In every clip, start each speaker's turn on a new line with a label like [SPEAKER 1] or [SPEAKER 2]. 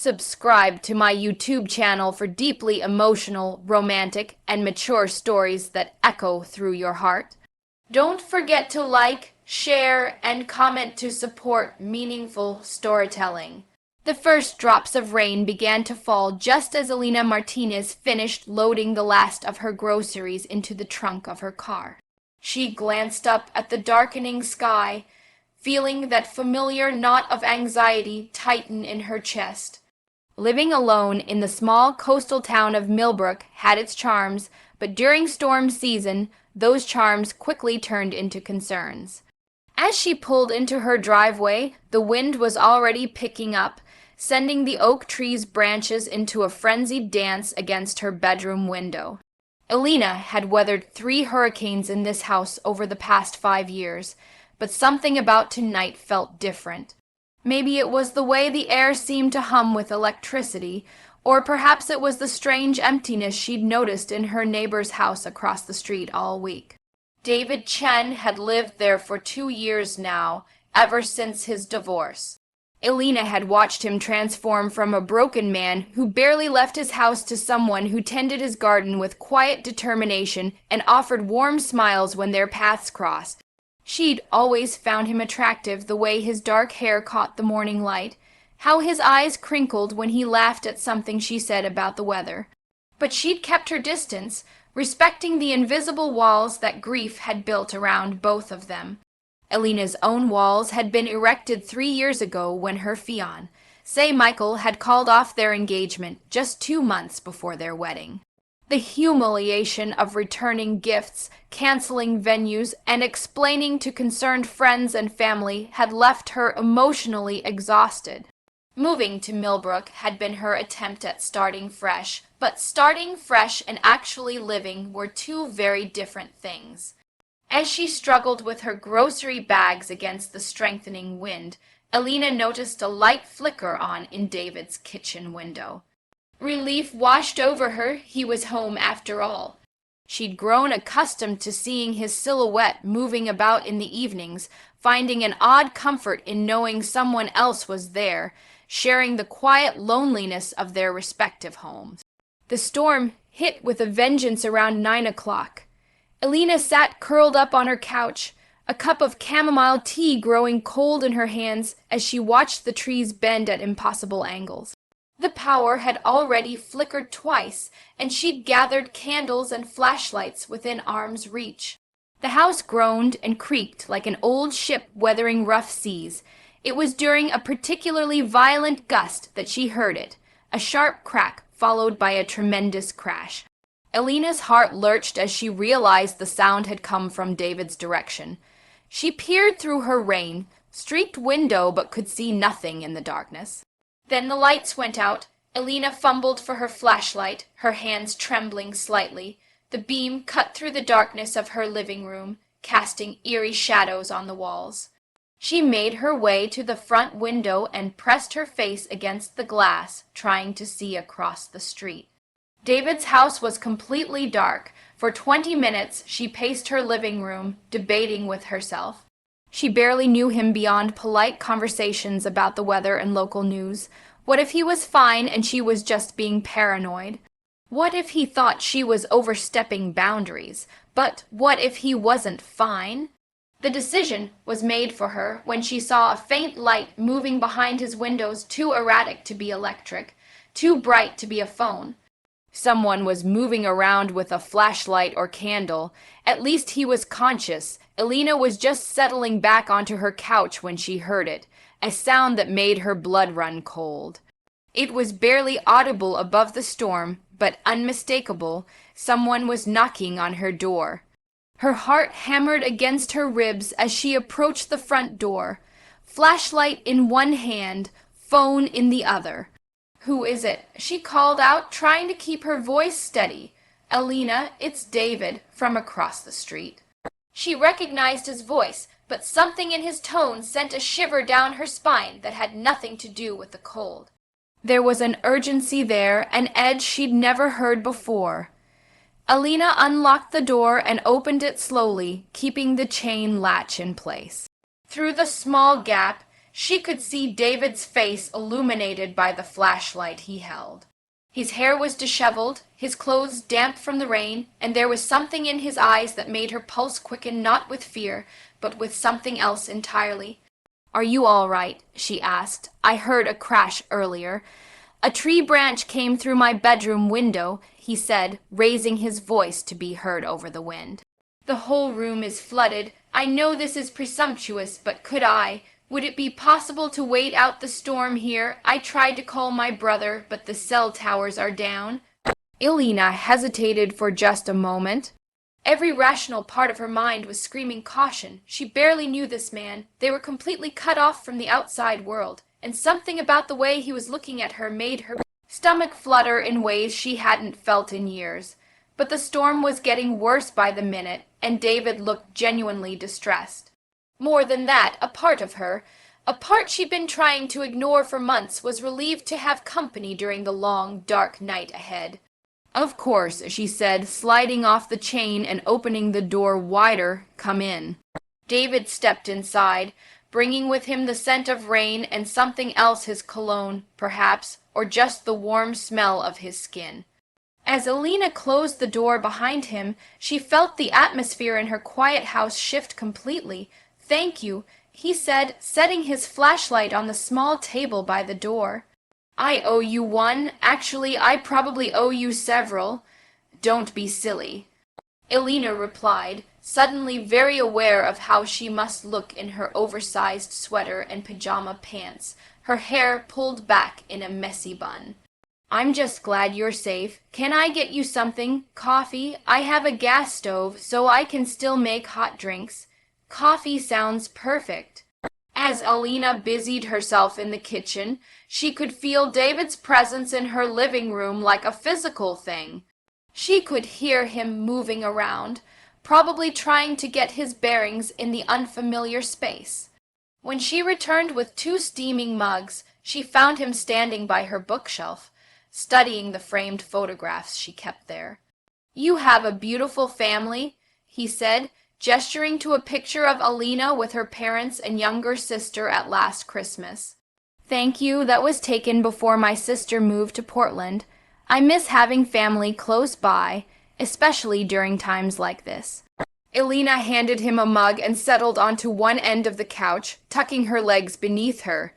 [SPEAKER 1] Subscribe to my YouTube channel for deeply emotional, romantic, and mature stories that echo through your heart. Don't forget to like, share, and comment to support meaningful storytelling. The first drops of rain began to fall just as Elena Martinez finished loading the last of her groceries into the trunk of her car. She glanced up at the darkening sky, feeling that familiar knot of anxiety tighten in her chest. Living alone in the small coastal town of Millbrook had its charms, but during storm season, those charms quickly turned into concerns. As she pulled into her driveway, the wind was already picking up, sending the oak tree's branches into a frenzied dance against her bedroom window. Elena had weathered 3 hurricanes in this house over the past 5 years, but something about tonight felt different. Maybe it was the way the air seemed to hum with electricity, or perhaps it was the strange emptiness she'd noticed in her neighbor's house across the street all week. David Chen had lived there for 2 years now, ever since his divorce. Elena had watched him transform from a broken man who barely left his house to someone who tended his garden with quiet determination and offered warm smiles when their paths crossed. She'd always found him attractive, the way his dark hair caught the morning light, how his eyes crinkled when he laughed at something she said about the weather. But she'd kept her distance, respecting the invisible walls that grief had built around both of them. Elena's own walls had been erected 3 years ago when her fiancé, Michael, had called off their engagement just 2 months before their wedding. The humiliation of returning gifts, canceling venues, and explaining to concerned friends and family had left her emotionally exhausted. Moving to Millbrook had been her attempt at starting fresh, but starting fresh and actually living were 2 very different things. As she struggled with her grocery bags against the strengthening wind, Elena noticed a light flicker on in David's kitchen window. Relief washed over her. He was home after all. She'd grown accustomed to seeing his silhouette moving about in the evenings, finding an odd comfort in knowing someone else was there, sharing the quiet loneliness of their respective homes. The storm hit with a vengeance around 9 o'clock. Elena sat curled up on her couch, a cup of chamomile tea growing cold in her hands as she watched the trees bend at impossible angles. The power had already flickered twice, and she'd gathered candles and flashlights within arm's reach. The house groaned and creaked like an old ship weathering rough seas. It was during a particularly violent gust that she heard it, a sharp crack followed by a tremendous crash. Elena's heart lurched as she realized the sound had come from David's direction. She peered through her rain-streaked window but could see nothing in the darkness. Then the lights went out. Elena fumbled for her flashlight, her hands trembling slightly. The beam cut through the darkness of her living room, casting eerie shadows on the walls. She made her way to the front window and pressed her face against the glass, trying to see across the street. David's house was completely dark. For 20 minutes she paced her living room, debating with herself. She barely knew him beyond polite conversations about the weather and local news. What if he was fine and she was just being paranoid? What if he thought she was overstepping boundaries? But what if he wasn't fine? The decision was made for her when she saw a faint light moving behind his windows, too erratic to be electric, too bright to be a phone. Someone was moving around with a flashlight or candle. At least he was conscious. Elena was just settling back onto her couch when she heard it, a sound that made her blood run cold. It was barely audible above the storm, but unmistakable. Someone was knocking on her door. Her heart hammered against her ribs as she approached the front door, flashlight in one hand, phone in the other. "Who is it?" she called out, trying to keep her voice steady. "Elena, it's David," from across the street. She recognized his voice, but something in his tone sent a shiver down her spine that had nothing to do with the cold. There was an urgency there, an edge she'd never heard before. Elena unlocked the door and opened it slowly, keeping the chain latch in place. Through the small gap, She could see David's face illuminated by the flashlight he held. His hair was disheveled, his clothes damp from the rain, and there was something in his eyes that made her pulse quicken not with fear, but with something else entirely. "Are you all right?" she asked. "I heard a crash earlier." "A tree branch came through my bedroom window," he said, raising his voice to be heard over the wind. "The whole room is flooded. I know this is presumptuous, but would it be possible to wait out the storm here? I tried to call my brother, but the cell towers are down." Elena hesitated for just a moment. Every rational part of her mind was screaming caution. She barely knew this man. They were completely cut off from the outside world, and something about the way he was looking at her made her stomach flutter in ways she hadn't felt in years. But the storm was getting worse by the minute, and David looked genuinely distressed. More than that, a part of her, a part she'd been trying to ignore for months, was relieved to have company during the long, dark night ahead. "Of course," she said, sliding off the chain and opening the door wider. "Come in." David stepped inside, bringing with him the scent of rain and something else, his cologne, perhaps, or just the warm smell of his skin. As Elena closed the door behind him, she felt the atmosphere in her quiet house shift completely. "Thank you," he said, setting his flashlight on the small table by the door. "I owe you one. Actually, I probably owe you several." "Don't be silly," Elena replied, suddenly very aware of how she must look in her oversized sweater and pajama pants, her hair pulled back in a messy bun. "I'm just glad you're safe. Can I get you something? Coffee? I have a gas stove, so I can still make hot drinks." "Coffee sounds perfect." As Elena busied herself in the kitchen, she could feel David's presence in her living room like a physical thing. She could hear him moving around, probably trying to get his bearings in the unfamiliar space. When she returned with 2 steaming mugs, she found him standing by her bookshelf, studying the framed photographs she kept there. "You have a beautiful family," he said, gesturing to a picture of Elena with her parents and younger sister at last Christmas. "Thank you, that was taken before my sister moved to Portland. I miss having family close by, especially during times like this." Elena handed him a mug and settled onto one end of the couch, tucking her legs beneath her.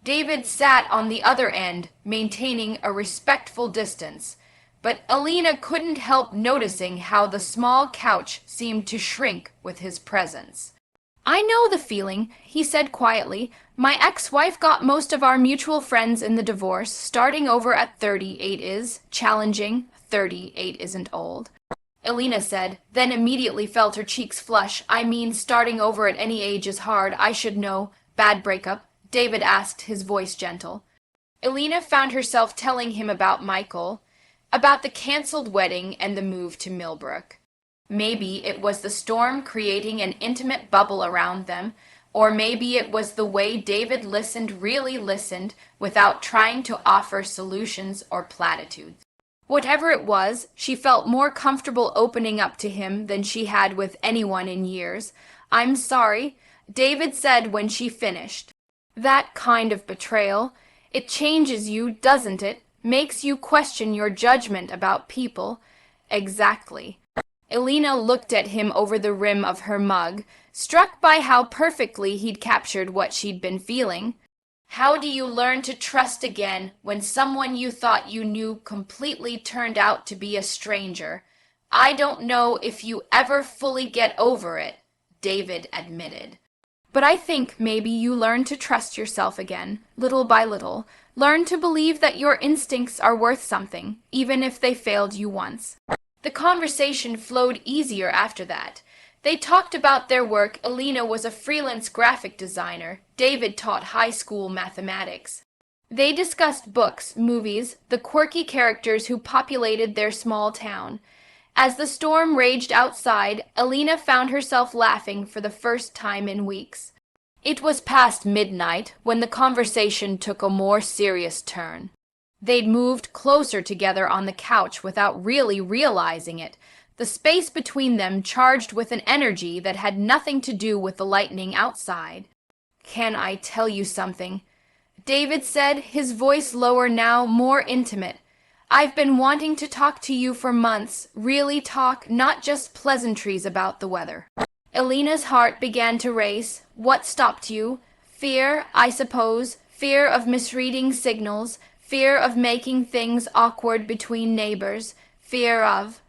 [SPEAKER 1] David sat on the other end, maintaining a respectful distance, but Elena couldn't help noticing how the small couch seemed to shrink with his presence. "I know the feeling," he said quietly. "My ex-wife got most of our mutual friends in the divorce. Starting over at 38 is challenging. 38 isn't old." Elena said, then immediately felt her cheeks flush. "I mean, starting over at any age is hard. I should know. Bad breakup?" David asked, his voice gentle. Elena found herself telling him about Michael, about the canceled wedding and the move to Millbrook. Maybe it was the storm creating an intimate bubble around them, or maybe it was the way David really listened, without trying to offer solutions or platitudes. Whatever it was, she felt more comfortable opening up to him than she had with anyone in years. "I'm sorry," David said when she finished. "That kind of betrayal, it changes you, doesn't it? Makes you question your judgment about people." "Exactly." Elena looked at him over the rim of her mug, struck by how perfectly he'd captured what she'd been feeling. "How do you learn to trust again when someone you thought you knew completely turned out to be a stranger? I don't know if you ever fully get over it," David admitted. "But I think maybe you learn to trust yourself again, little by little. Learn to believe that your instincts are worth something, even if they failed you once." The conversation flowed easier after that. They talked about their work. Elena was a freelance graphic designer. David taught high school mathematics. They discussed books, movies, the quirky characters who populated their small town. As the storm raged outside, Elena found herself laughing for the first time in weeks. It was past midnight when the conversation took a more serious turn. They'd moved closer together on the couch without really realizing it, the space between them charged with an energy that had nothing to do with the lightning outside. Can I tell you something? David said, his voice lower now, more intimate. I've been wanting to talk to you for months, really talk, not just pleasantries about the weather. Elena's heart began to race. What stopped you? Fear, I suppose, fear of misreading signals, fear of making things awkward between neighbors, fear of...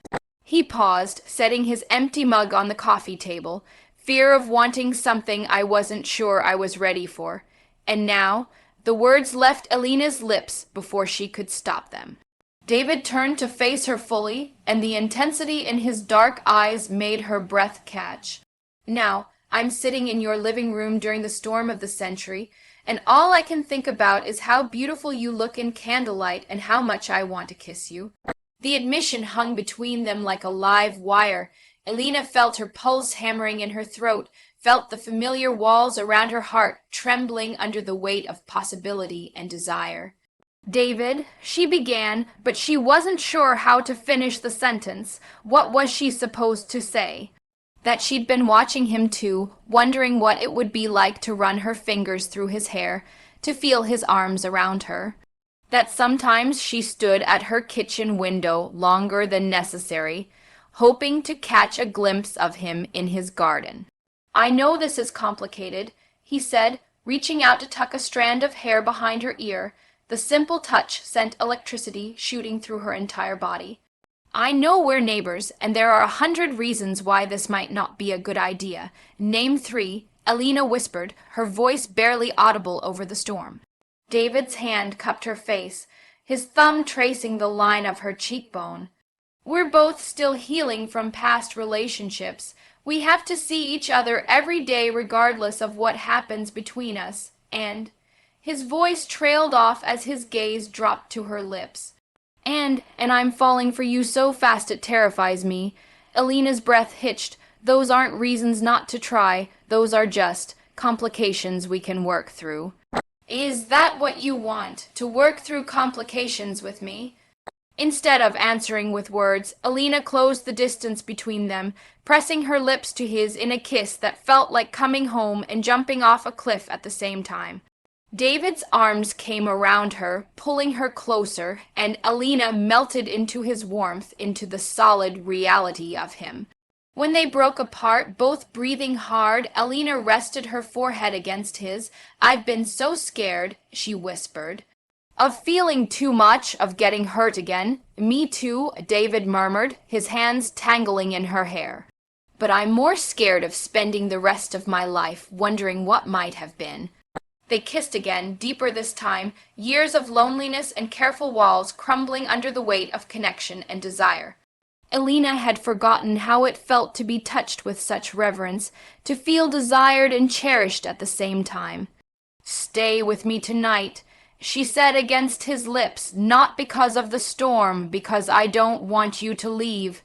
[SPEAKER 1] He paused, setting his empty mug on the coffee table, fear of wanting something I wasn't sure I was ready for. And now, the words left Elena's lips before she could stop them. David turned to face her fully, and the intensity in his dark eyes made her breath catch. Now, I'm sitting in your living room during the storm of the century, and all I can think about is how beautiful you look in candlelight and how much I want to kiss you. The admission hung between them like a live wire. Elena felt her pulse hammering in her throat, felt the familiar walls around her heart trembling under the weight of possibility and desire. David, she began, but she wasn't sure how to finish the sentence. What was she supposed to say? That she'd been watching him too, wondering what it would be like to run her fingers through his hair, to feel his arms around her. That sometimes she stood at her kitchen window longer than necessary, hoping to catch a glimpse of him in his garden. I know this is complicated, he said, reaching out to tuck a strand of hair behind her ear. The simple touch sent electricity shooting through her entire body. I know we're neighbors, and there are 100 reasons why this might not be a good idea. Name 3, Elena whispered, her voice barely audible over the storm. David's hand cupped her face, his thumb tracing the line of her cheekbone. We're both still healing from past relationships. We have to see each other every day regardless of what happens between us, and... His voice trailed off as his gaze dropped to her lips. And I'm falling for you so fast it terrifies me. Elena's breath hitched. Those aren't reasons not to try. Those are just complications we can work through. Is that what you want, to work through complications with me? Instead of answering with words, Elena closed the distance between them, pressing her lips to his in a kiss that felt like coming home and jumping off a cliff at the same time. David's arms came around her, pulling her closer, and Elena melted into his warmth, into the solid reality of him. When they broke apart, both breathing hard, Elena rested her forehead against his. I've been so scared, she whispered. Of feeling too much, of getting hurt again. Me too, David murmured, his hands tangling in her hair. But I'm more scared of spending the rest of my life wondering what might have been. They kissed again, deeper this time, years of loneliness and careful walls crumbling under the weight of connection and desire. Elena had forgotten how it felt to be touched with such reverence, to feel desired and cherished at the same time. Stay with me tonight, she said against his lips, not because of the storm, because I don't want you to leave.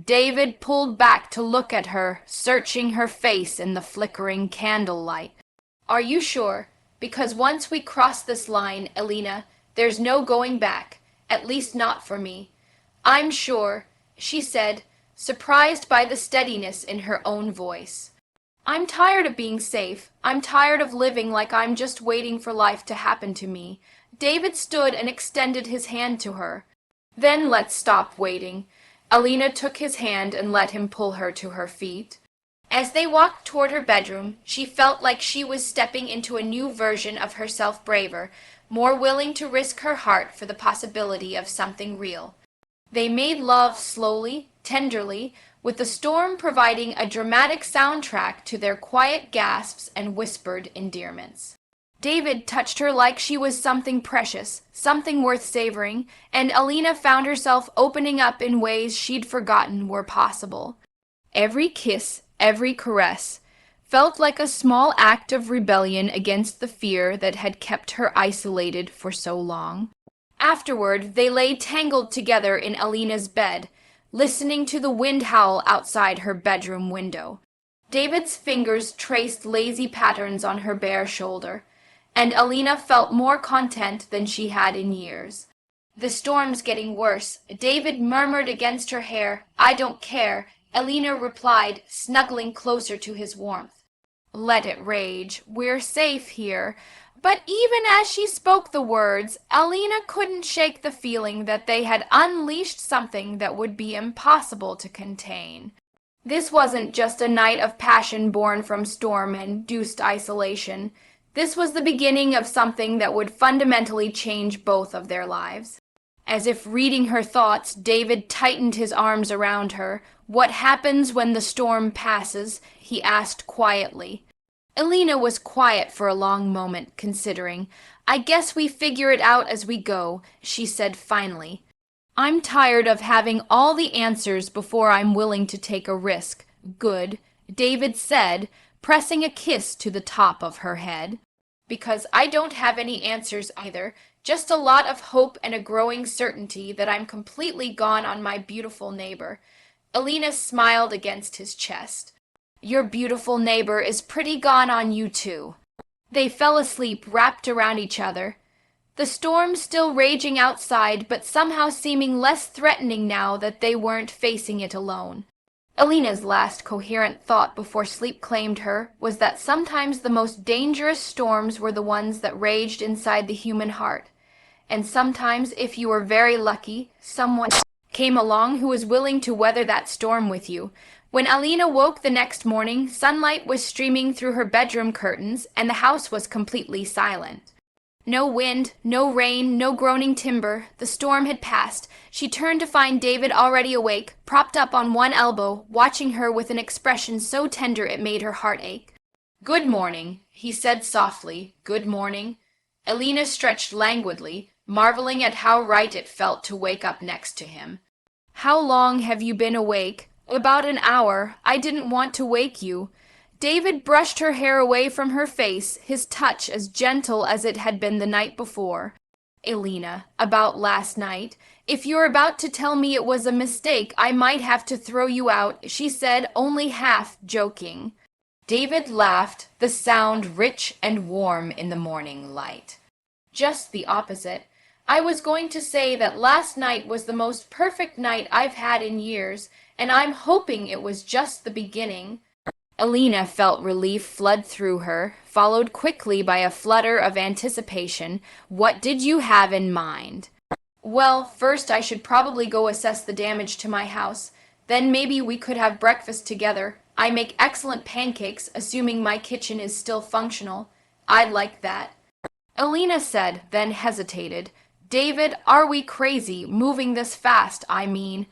[SPEAKER 1] David pulled back to look at her, searching her face in the flickering candlelight. Are you sure? Because once we cross this line, Elena, there's no going back, at least not for me. I'm sure, she said, surprised by the steadiness in her own voice. I'm tired of being safe. I'm tired of living like I'm just waiting for life to happen to me. David stood and extended his hand to her. Then let's stop waiting. Elena took his hand and let him pull her to her feet. As they walked toward her bedroom, she felt like she was stepping into a new version of herself, braver, more willing to risk her heart for the possibility of something real. They made love slowly, tenderly, with the storm providing a dramatic soundtrack to their quiet gasps and whispered endearments. David touched her like she was something precious, something worth savoring, and Elena found herself opening up in ways she'd forgotten were possible. Every kiss, every caress, felt like a small act of rebellion against the fear that had kept her isolated for so long. Afterward, they lay tangled together in Elena's bed, listening to the wind howl outside her bedroom window. David's fingers traced lazy patterns on her bare shoulder, and Elena felt more content than she had in years. The storm's getting worse, David murmured against her hair. I don't care. Elena replied, snuggling closer to his warmth. Let it rage. We're safe here. But even as she spoke the words, Alina couldn't shake the feeling that they had unleashed something that would be impossible to contain. This wasn't just a night of passion born from storm and induced isolation. This was the beginning of something that would fundamentally change both of their lives. As if reading her thoughts, David tightened his arms around her. "What happens when the storm passes?" he asked quietly. Alina was quiet for a long moment, considering. "I guess we figure it out as we go," she said finally. "I'm tired of having all the answers before I'm willing to take a risk." "Good," David said, pressing a kiss to the top of her head. "Because I don't have any answers either. Just a lot of hope and a growing certainty that I'm completely gone on my beautiful neighbor." Alina smiled against his chest. "Your beautiful neighbor is pretty gone on you too." They fell asleep wrapped around each other. The storm still raging outside, but somehow seeming less threatening now that they weren't facing it alone. Alina's last coherent thought before sleep claimed her was that sometimes the most dangerous storms were the ones that raged inside the human heart. And sometimes, if you were very lucky, someone came along who was willing to weather that storm with you. When Alina woke the next morning, sunlight was streaming through her bedroom curtains, and the house was completely silent. No wind, no rain, no groaning timber. The storm had passed. She turned to find David already awake, propped up on one elbow, watching her with an expression so tender it made her heart ache. "Good morning," he said softly. "Good morning." Alina stretched languidly, marveling at how right it felt to wake up next to him. "How long have you been awake?" "About an hour. I didn't want to wake you." David brushed her hair away from her face, his touch as gentle as it had been the night before. "Alina, about last night. If you're about to tell me it was a mistake, I might have to throw you out," she said, only half joking. David laughed, the sound rich and warm in the morning light. "Just the opposite. I was going to say that last night was the most perfect night I've had in years, and I'm hoping it was just the beginning." Alina felt relief flood through her, followed quickly by a flutter of anticipation. "What did you have in mind?" "Well, first I should probably go assess the damage to my house. Then maybe we could have breakfast together. I make excellent pancakes, assuming my kitchen is still functional. I'd like that." Alina said, then hesitated. "David, are we crazy, moving this fast, I mean?"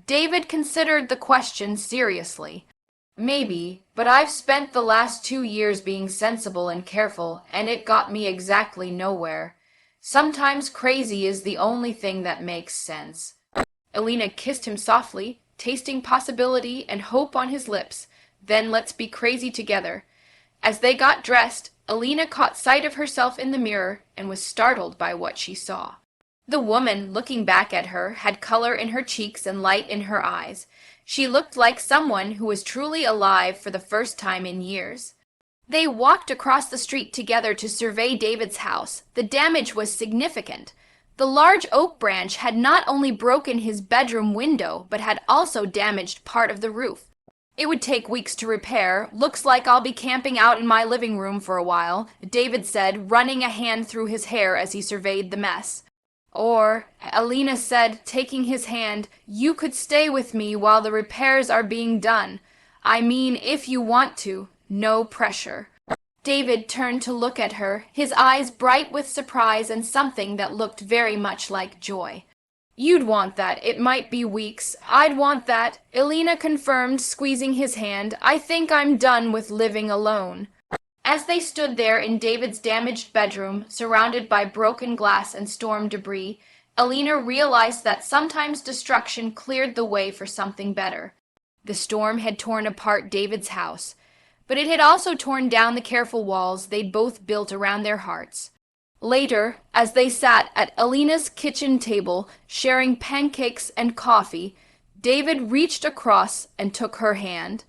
[SPEAKER 1] David considered the question seriously. "Maybe, but I've spent the last 2 years being sensible and careful, and it got me exactly nowhere. Sometimes crazy is the only thing that makes sense." Alina kissed him softly, tasting possibility and hope on his lips. "Then let's be crazy together." As they got dressed, Alina caught sight of herself in the mirror and was startled by what she saw. The woman, looking back at her, had color in her cheeks and light in her eyes. She looked like someone who was truly alive for the first time in years. They walked across the street together to survey David's house. The damage was significant. The large oak branch had not only broken his bedroom window, but had also damaged part of the roof. "It would take weeks to repair. Looks like I'll be camping out in my living room for a while," David said, running a hand through his hair as he surveyed the mess. "Or," Alina said, taking his hand, "you could stay with me while the repairs are being done. I mean, if you want to. No pressure." David turned to look at her, his eyes bright with surprise and something that looked very much like joy. "You'd want that. It might be weeks. I'd want that," Alina confirmed, squeezing his hand. "I think I'm done with living alone." As they stood there in David's damaged bedroom, surrounded by broken glass and storm debris, Alina realized that sometimes destruction cleared the way for something better. The storm had torn apart David's house, but it had also torn down the careful walls they'd both built around their hearts. Later, as they sat at Alina's kitchen table, sharing pancakes and coffee, David reached across and took her hand.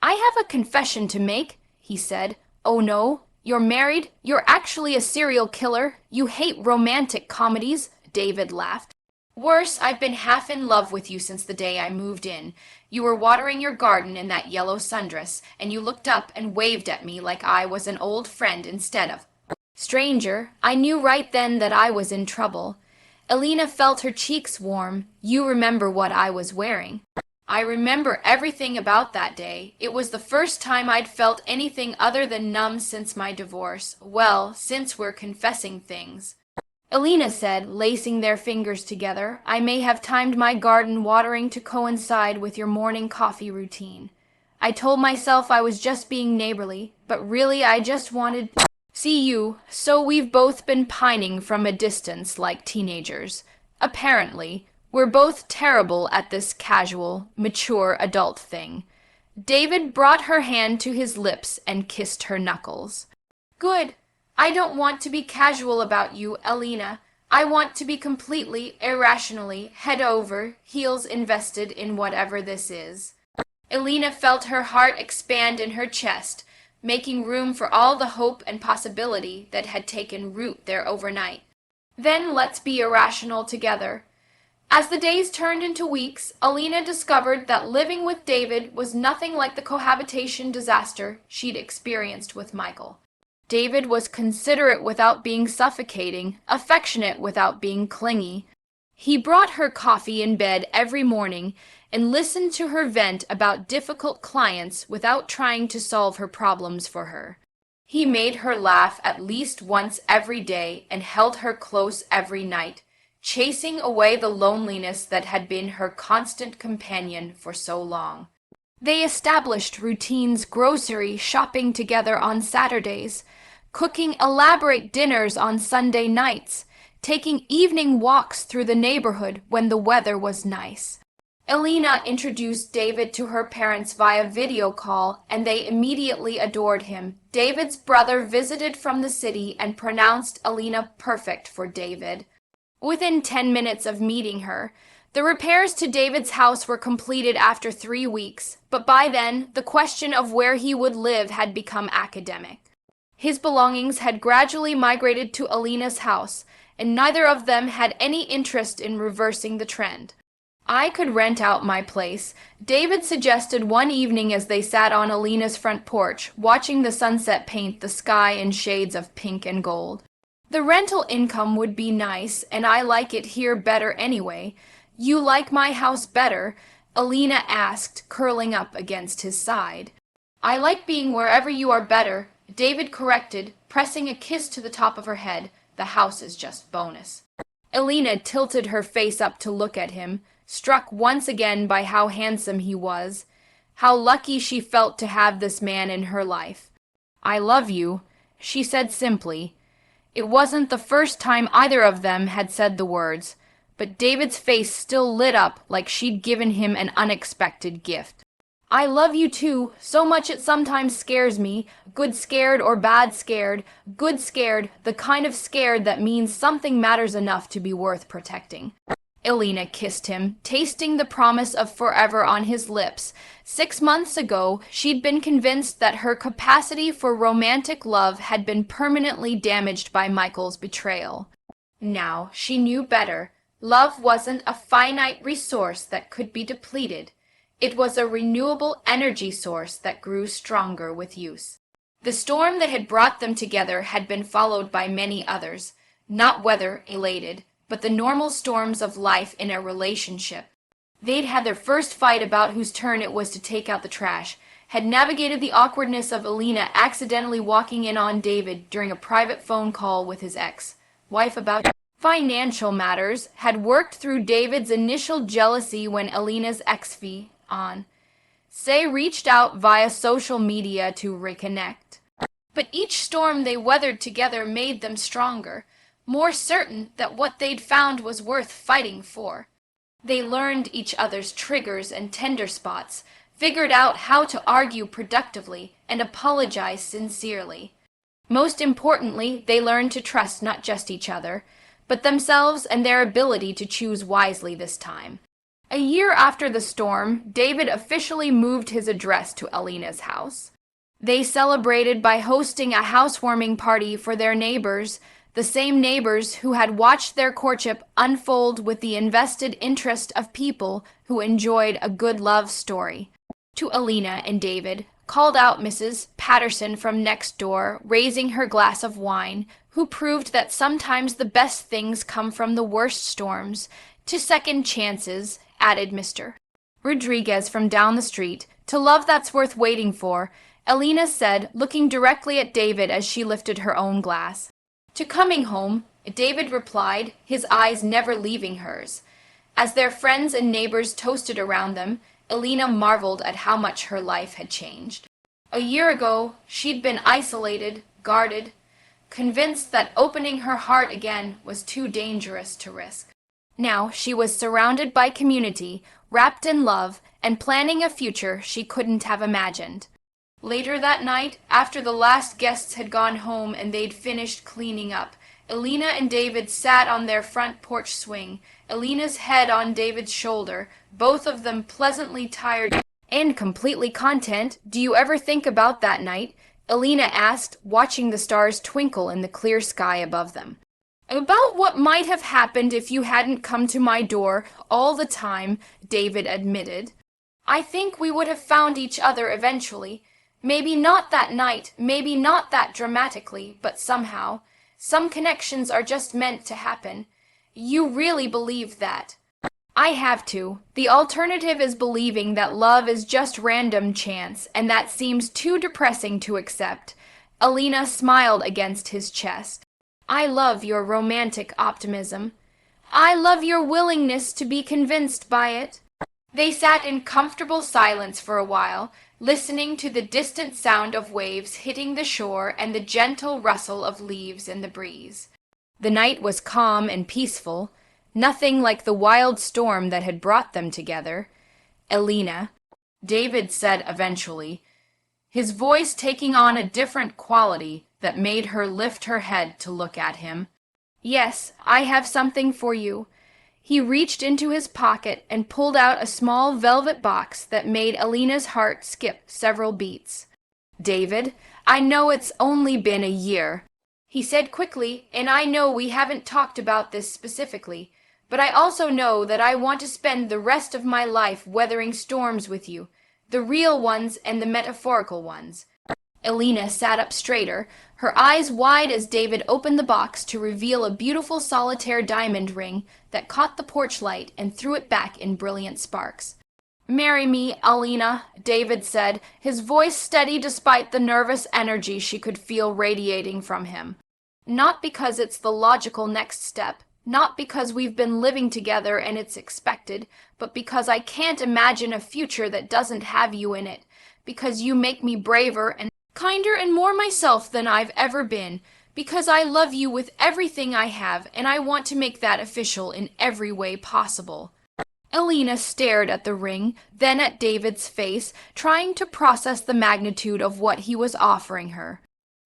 [SPEAKER 1] "I have a confession to make," he said. "Oh no? You're married? You're actually a serial killer? You hate romantic comedies?" David laughed. Worse, I've been half in love with you since the day I moved in. You were watering your garden in that yellow sundress, and you looked up and waved at me like I was an old friend instead of. Stranger, I knew right then that I was in trouble. Elena felt her cheeks warm. You remember what I was wearing. I remember everything about that day. It was the first time I'd felt anything other than numb since my divorce. Well, since we're confessing things. Elena said, lacing their fingers together, I may have timed my garden watering to coincide with your morning coffee routine. I told myself I was just being neighborly, but really I just wanted to see you, so we've both been pining from a distance like teenagers. Apparently, we're both terrible at this casual, mature adult thing. David brought her hand to his lips and kissed her knuckles. Good. I don't want to be casual about you, Elena. I want to be completely, irrationally, head over, heels invested in whatever this is. Elena felt her heart expand in her chest, making room for all the hope and possibility that had taken root there overnight. Then let's be irrational together. As the days turned into weeks, Elena discovered that living with David was nothing like the cohabitation disaster she'd experienced with Michael. David was considerate without being suffocating, affectionate without being clingy. He brought her coffee in bed every morning and listened to her vent about difficult clients without trying to solve her problems for her. He made her laugh at least once every day and held her close every night, chasing away the loneliness that had been her constant companion for so long. They established routines, grocery shopping together on Saturdays, cooking elaborate dinners on Sunday nights, taking evening walks through the neighborhood when the weather was nice. Elena introduced David to her parents via video call, and they immediately adored him. David's brother visited from the city and pronounced Elena perfect for David. Within 10 minutes of meeting her, the repairs to David's house were completed after 3 weeks, but by then, the question of where he would live had become academic. His belongings had gradually migrated to Elena's house, and neither of them had any interest in reversing the trend. I could rent out my place, David suggested one evening as they sat on Elena's front porch, watching the sunset paint the sky in shades of pink and gold. The rental income would be nice, and I like it here better anyway. You like my house better? Elena asked, curling up against his side. I like being wherever you are better, David corrected, pressing a kiss to the top of her head. The house is just bonus. Elena tilted her face up to look at him, struck once again by how handsome he was, how lucky she felt to have this man in her life. I love you, she said simply. It wasn't the first time either of them had said the words, but David's face still lit up like she'd given him an unexpected gift. I love you too, so much it sometimes scares me, good scared or bad scared, good scared, the kind of scared that means something matters enough to be worth protecting. Elena kissed him, tasting the promise of forever on his lips. 6 months ago, she'd been convinced that her capacity for romantic love had been permanently damaged by Michael's betrayal. Now, she knew better. Love wasn't a finite resource that could be depleted. It was a renewable energy source that grew stronger with use. The storm that had brought them together had been followed by many others, not weather-elated, but the normal storms of life in a relationship. They'd had their first fight about whose turn it was to take out the trash, had navigated the awkwardness of Elena accidentally walking in on David during a private phone call with his ex-wife about financial matters, had worked through David's initial jealousy when Elena's ex-fee on. Say reached out via social media to reconnect. But each storm they weathered together made them stronger, more certain that what they'd found was worth fighting for. They learned each other's triggers and tender spots, figured out how to argue productively, and apologize sincerely. Most importantly, they learned to trust not just each other, but themselves and their ability to choose wisely this time. A year after the storm, David officially moved his address to Elena's house. They celebrated by hosting a housewarming party for their neighbors. the same neighbors who had watched their courtship unfold with the invested interest of people who enjoyed a good love story. To Alina and David, called out Mrs. Patterson from next door, raising her glass of wine, who proved that sometimes the best things come from the worst storms. To second chances, added Mr. Rodriguez from down the street, to love that's worth waiting for, Alina said, looking directly at David as she lifted her own glass. To coming home, David replied, his eyes never leaving hers. As their friends and neighbors toasted around them, Alina marveled at how much her life had changed. A year ago, she'd been isolated, guarded, convinced that opening her heart again was too dangerous to risk. Now she was surrounded by community, wrapped in love, and planning a future she couldn't have imagined. Later that night, after the last guests had gone home and they'd finished cleaning up, Alina and David sat on their front porch swing, Alina's head on David's shoulder, both of them pleasantly tired and completely content. Do you ever think about that night? Alina asked, watching the stars twinkle in the clear sky above them. About what might have happened if you hadn't come to my door all the time, David admitted. I think we would have found each other eventually. Maybe not that night, maybe not that dramatically, but somehow. Some connections are just meant to happen. You really believe that? I have to. The alternative is believing that love is just random chance, and that seems too depressing to accept. Alina smiled against his chest. I love your romantic optimism. I love your willingness to be convinced by it. They sat in comfortable silence for a while, listening to the distant sound of waves hitting the shore and the gentle rustle of leaves in the breeze. The night was calm and peaceful, nothing like the wild storm that had brought them together. Alina, David said eventually, his voice taking on a different quality that made her lift her head to look at him. Yes, I have something for you. He reached into his pocket and pulled out a small velvet box that made Alina's heart skip several beats. David, I know it's only been a year, he said quickly, and I know we haven't talked about this specifically, but I also know that I want to spend the rest of my life weathering storms with you, the real ones and the metaphorical ones. Alina sat up straighter, her eyes wide as David opened the box to reveal a beautiful solitaire diamond ring that caught the porch light and threw it back in brilliant sparks. Marry me, Alina, David said, his voice steady despite the nervous energy she could feel radiating from him. Not because it's the logical next step, not because we've been living together and it's expected, but because I can't imagine a future that doesn't have you in it, because you make me braver and kinder and more myself than I've ever been, because I love you with everything I have, and I want to make that official in every way possible. Alina stared at the ring, then at David's face, trying to process the magnitude of what he was offering her.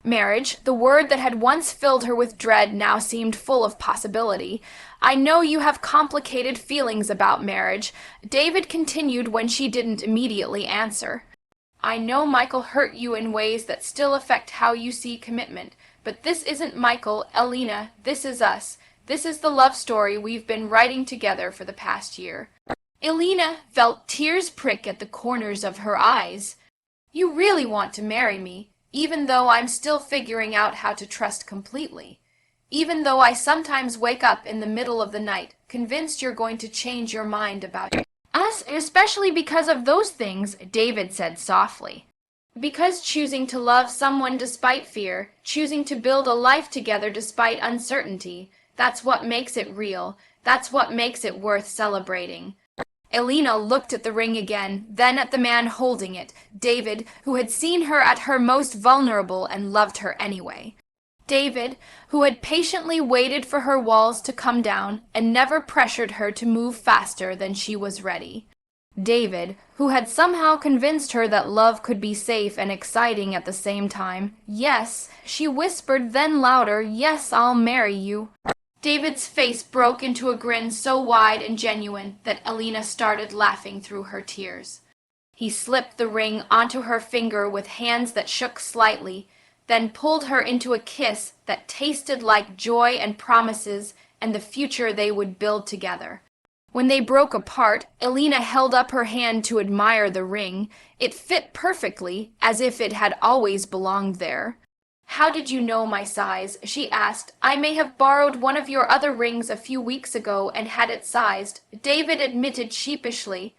[SPEAKER 1] Marriage, the word that had once filled her with dread, now seemed full of possibility. I know you have complicated feelings about marriage, David continued when she didn't immediately answer. I know Michael hurt you in ways that still affect how you see commitment, but this isn't Michael, Alina, this is us. This is the love story we've been writing together for the past year. Alina felt tears prick at the corners of her eyes. You really want to marry me, even though I'm still figuring out how to trust completely. Even though I sometimes wake up in the middle of the night, convinced you're going to change your mind about us, especially because of those things, David said softly. Because choosing to love someone despite fear, choosing to build a life together despite uncertainty, that's what makes it real. That's what makes it worth celebrating. Alina looked at the ring again, then at the man holding it, David, who had seen her at her most vulnerable and loved her anyway. David, who had patiently waited for her walls to come down and never pressured her to move faster than she was ready. David, who had somehow convinced her that love could be safe and exciting at the same time. Yes, she whispered, then louder, yes, I'll marry you. David's face broke into a grin so wide and genuine that Alina started laughing through her tears. He slipped the ring onto her finger with hands that shook slightly, then pulled her into a kiss that tasted like joy and promises and the future they would build together. When they broke apart, Elena held up her hand to admire the ring. It fit perfectly, as if it had always belonged there. "How did you know my size?" she asked. "I may have borrowed one of your other rings a few weeks ago and had it sized," David admitted sheepishly.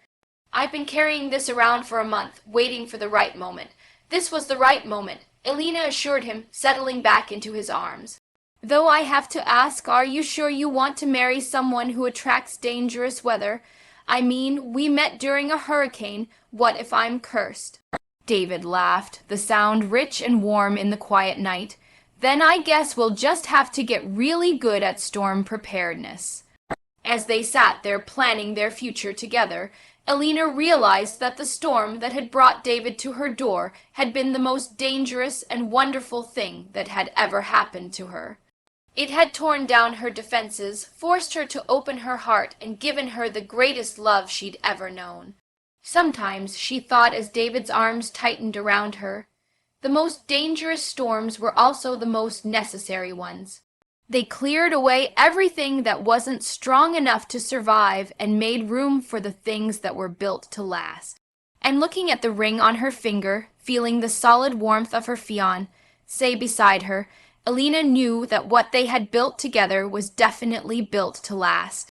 [SPEAKER 1] "I've been carrying this around for a month, waiting for the right moment." This was the right moment, Elena assured him, settling back into his arms. "Though I have to ask, are you sure you want to marry someone who attracts dangerous weather? I mean, we met during a hurricane. What if I'm cursed?" David laughed, the sound rich and warm in the quiet night. "Then I guess we'll just have to get really good at storm preparedness." As they sat there planning their future together, Elena realized that the storm that had brought David to her door had been the most dangerous and wonderful thing that had ever happened to her. It had torn down her defenses, forced her to open her heart, and given her the greatest love she'd ever known. Sometimes she thought as David's arms tightened around her, the most dangerous storms were also the most necessary ones. They cleared away everything that wasn't strong enough to survive and made room for the things that were built to last. And looking at the ring on her finger, feeling the solid warmth of her fiancé beside her, Elena knew that what they had built together was definitely built to last.